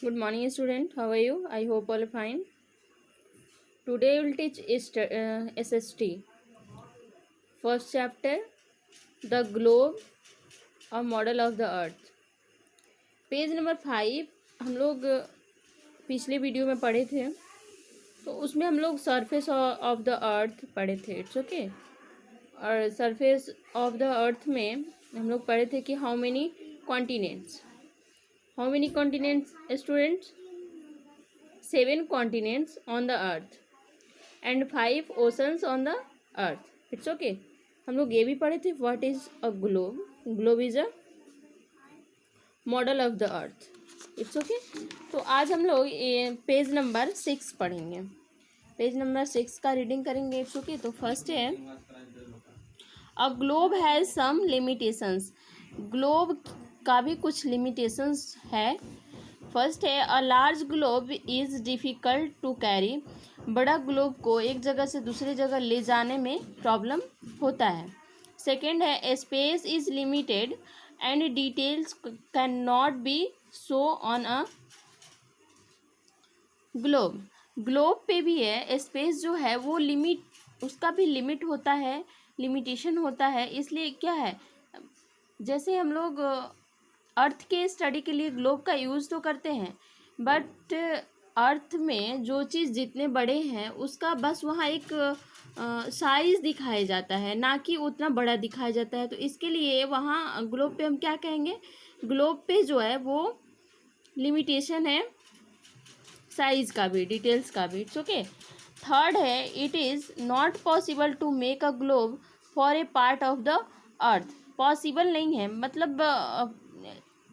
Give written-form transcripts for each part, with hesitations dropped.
Good morning, student. How are you? I hope all fine. Today we'll teach SST. First chapter, the globe, a model of the earth. Page number 5 हम लोग पिछले video में पढ़े थे, तो उसमें हम लोग सरफेस ऑफ द अर्थ पढ़े थे. It's okay. और सरफेस ऑफ द अर्थ में हम लोग पढ़े थे कि how many continents students. 7 continents on the earth and 5 oceans on the earth. It's okay. हम लोग ये भी पढ़े थे what is a globe. Globe is a model of the earth. It's okay. तो आज हम लोग पेज नंबर 6 पढ़ेंगे. पेज नंबर 6 का रीडिंग करेंगे. It's okay. तो फर्स्ट है a globe has some limitations. Globe का भी कुछ लिमिटेशंस है. फर्स्ट है a large globe is difficult to carry. बड़ा ग्लोब को एक जगह से दूसरी जगह ले जाने में प्रॉब्लम होता है. सेकेंड है space is limited and details can not be show on a globe. Globe पे भी है स्पेस जो है वो लिमिट, उसका भी लिमिट होता है, लिमिटेशन होता है. इसलिए क्या है, जैसे हम लोग अर्थ के स्टडी के लिए ग्लोब का यूज़ तो करते हैं, बट अर्थ में जो चीज़ जितने बड़े हैं उसका बस वहाँ एक साइज़ दिखाया जाता है, ना कि उतना बड़ा दिखाया जाता है. तो इसके लिए वहाँ ग्लोब पे हम क्या कहेंगे, ग्लोब पे जो है वो लिमिटेशन है साइज़ का भी, डिटेल्स का भी. It's okay. थर्ड है it is not possible to make a globe for a part of the earth. Possible नहीं है, मतलब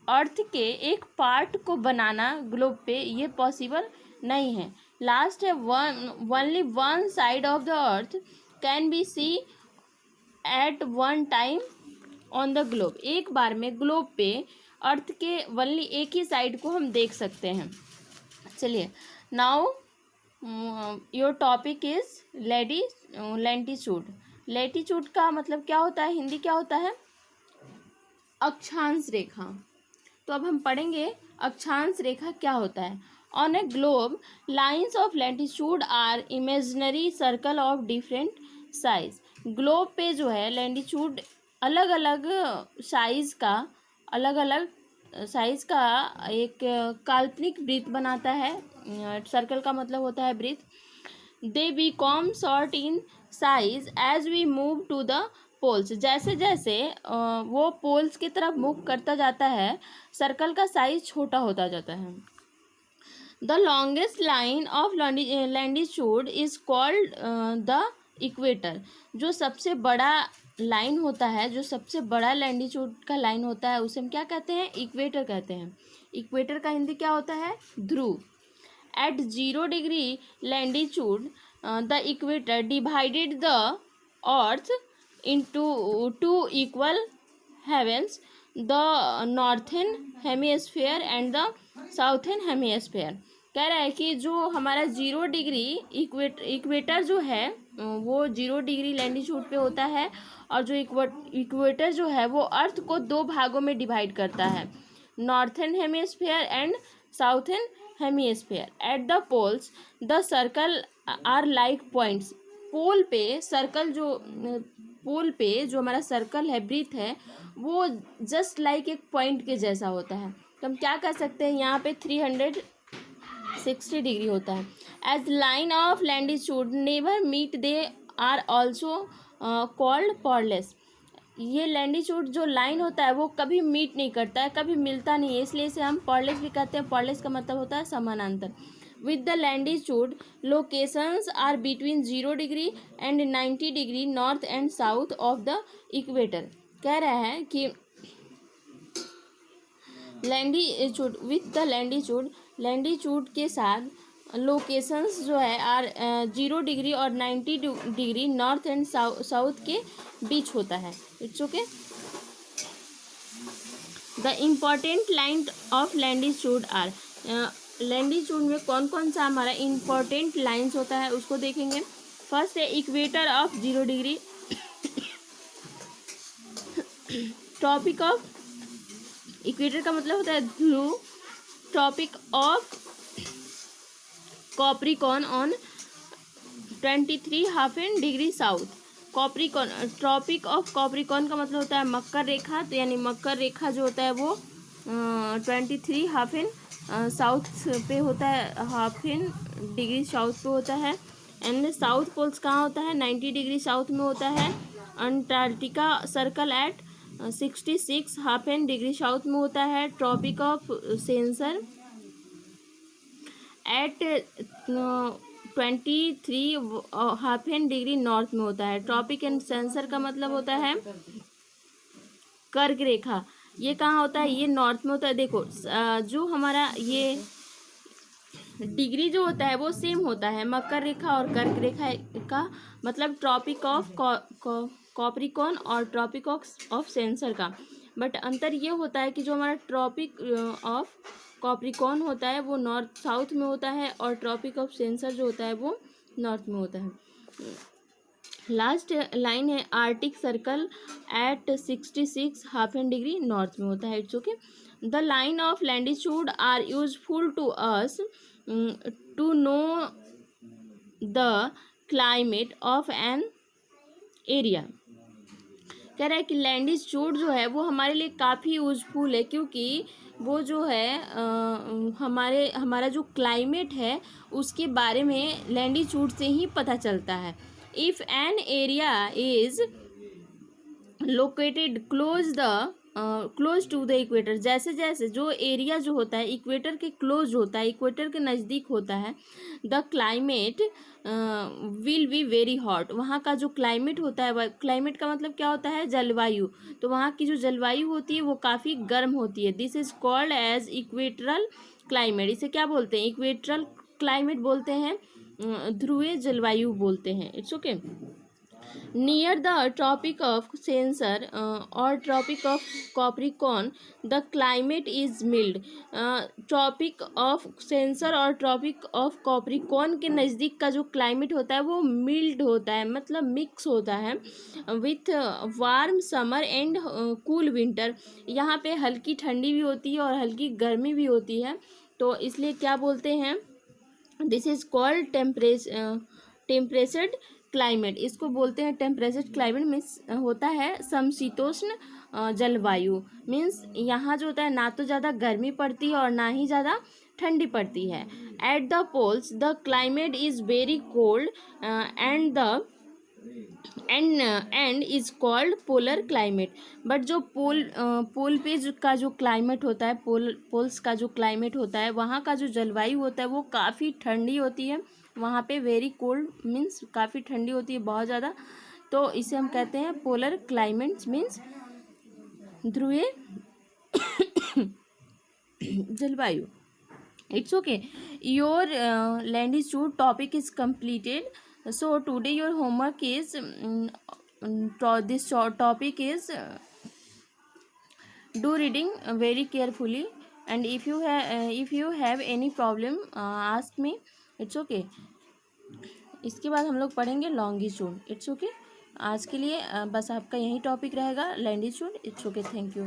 अर्थ के एक पार्ट को बनाना ग्लोब पे ये पॉसिबल नहीं है. लास्ट है only one side of the earth can be see at one time on the globe. एक बार में ग्लोब पे अर्थ के ओनली एक ही साइड को हम देख सकते हैं. चलिए, now your topic is latitude. Latitude का मतलब क्या होता है, हिंदी क्या होता है, अक्षांश रेखा. तो अब हम पढ़ेंगे अक्षांश रेखा क्या होता है. On a globe lines of latitude are imaginary circle of different size. Globe पे जो है लैटिट्यूड अलग अलग साइज का एक काल्पनिक वृत्त बनाता है. सर्कल का मतलब होता है वृत्त. They become short in size as we move to the poles. जैसे जैसे वो पोल्स की तरफ मूव करता जाता है सर्कल का साइज छोटा होता जाता है. The longest line of latitude is called the equator. जो सबसे बड़ा लाइन होता है, जो सबसे बड़ा लैटिट्यूड का लाइन होता है, उसे हम क्या कहते हैं, इक्वेटर कहते हैं. इक्वेटर का हिंदी क्या होता है, ध्रुव. At 0 degree latitude the equator divided the earth into two equal heavens, the northern hemisphere and the southern hemisphere. कह रहा है कि जो हमारा 0 डिग्री इक्वेटर जो है वो 0 डिग्री लैटिट्यूड पे होता है, और जो इक्वेटर जो है वो अर्थ को 2 भागों में डिवाइड करता है, northern hemisphere and southern hemisphere. At the poles the circle are like points. Pole पे जो हमारा सर्कल है, वृत्त है, वो जस्ट लाइक एक पॉइंट के जैसा होता है. तो हम क्या कर सकते हैं, यहाँ पे 360 डिग्री होता है. As line of latitude never meet they are also called parallels. ये लैटिट्यूड जो लाइन होता है वो कभी मीट नहीं करता है, कभी मिलता नहीं है, इसलिए इसे हम पॉरलेस भी कहते हैं. पॉरलेस का मतलब होता है समानांतर. With the latitude, locations are between 0 degree and 90 degree north and south of the equator. कह रहा है कि लैटिट्यूड विथ द लैटिट्यूड के साथ लोकेशंस जो है आर 0 डिग्री और 90 डिग्री नॉर्थ एंड साउथ के बीच होता है. It's okay. The important line of latitude are. Latitude में कौन कौन सा हमारा इम्पोर्टेंट लाइंस होता है उसको देखेंगे. फर्स्ट है equator of 0 degree. Topic of equator का मतलब होता है ध्रुव. Tropic of Capricorn on 23½ degree south. Capricorn, tropic of Capricorn का मतलब होता है मकर रेखा, तो यानी मकर रेखा जो होता है वो 23½ साउथ पे होता है, ½ डिग्री साउथ पे होता है। एंड साउथ पोल्स कहाँ होता है? 90 डिग्री साउथ में होता है। Antarctica circle at 66½ degree south में होता है। Tropic of cancer at 23½ degree north में होता है। ट्रॉपिक एंड सेंसर का मतलब होता है कर्क रेखा। ये कहाँ होता है? ये नॉर्थ में होता है। देखो जो हमारा ये डिग्री जो होता है वो सेम होता है मकर रेखा और कर्क रेखा का, मतलब ट्रॉपिक ऑफ कॉप्रिकॉर्न और ट्रॉपिक ऑफ सेंसर का। बट अंतर ये होता है कि जो हमारा ट्रॉपिक ऑफ कॉप्रिकॉर्न होता है वो नॉर्थ साउथ में होता है और ट्रॉपिक ऑफ सेंसर जो होता है वो नॉर्थ में होता है। लास्ट लाइन है Arctic circle at 66½ degree north में होता है। It's okay. The line of latitude are useful to us to know the climate of an area. कह रहा है कि लैंडिट्यूड जो है वो हमारे लिए काफ़ी यूजफुल है, क्योंकि वो जो है हमारा जो क्लाइमेट है उसके बारे में लैंडिट्यूड से ही पता चलता है। If an area is located close to the equator, जैसे जैसे जो एरिया जो होता है इक्वेटर के क्लोज होता है, इक्वेटर के नज़दीक होता है, the climate will be very hot. वहाँ का जो क्लाइमेट होता है, क्लाइमेट का मतलब क्या होता है? जलवायु। तो वहाँ की जो जलवायु होती है वो काफ़ी गर्म होती है। This is called as equatorial climate. इसे क्या बोलते हैं? इक्वेटरल क्लाइमेट बोलते हैं, ध्रुवीय जलवायु बोलते हैं। It's okay. Near the tropic of Cancer और tropic of Capricorn the climate is mild. Tropic of Cancer और ट्रॉपिक ऑफ कॉप्रिकॉर्न के नज़दीक का जो क्लाइमेट होता है वो मिल्ड होता है, मतलब मिक्स होता है with warm summer and cool winter. यहाँ पे हल्की ठंडी भी होती है और हल्की गर्मी भी होती है, तो इसलिए क्या बोलते हैं? This is called temperate climate. इसको बोलते हैं टेम्परेचर्ड क्लाइमेट। मीन्स होता है समशीतोष्ण जलवायु। मीन्स यहाँ जो होता है ना तो ज़्यादा गर्मी पड़ती है और ना ही ज़्यादा ठंडी पड़ती है। At the poles the climate is very cold and is called polar climate. But जो पोल पे का जो क्लाइमेट होता है, पोल्स का जो क्लाइमेट होता है, वहाँ का जो जलवायु होता है वो काफ़ी ठंडी होती है। वहाँ पे वेरी कोल्ड मीन्स काफ़ी ठंडी होती है, बहुत ज़्यादा। तो इसे हम कहते हैं पोलर क्लाइमेट, मीन्स ध्रुवीय जलवायु। It's okay. Your longitude topic is completed. So today your homework is this topic is do reading very carefully, and if you have any problem ask me. It's okay. इसके बाद हम लोग पढ़ेंगे longitude. It's okay. आज के लिए बस आपका यही टॉपिक रहेगा, latitude. It's okay. Thank you.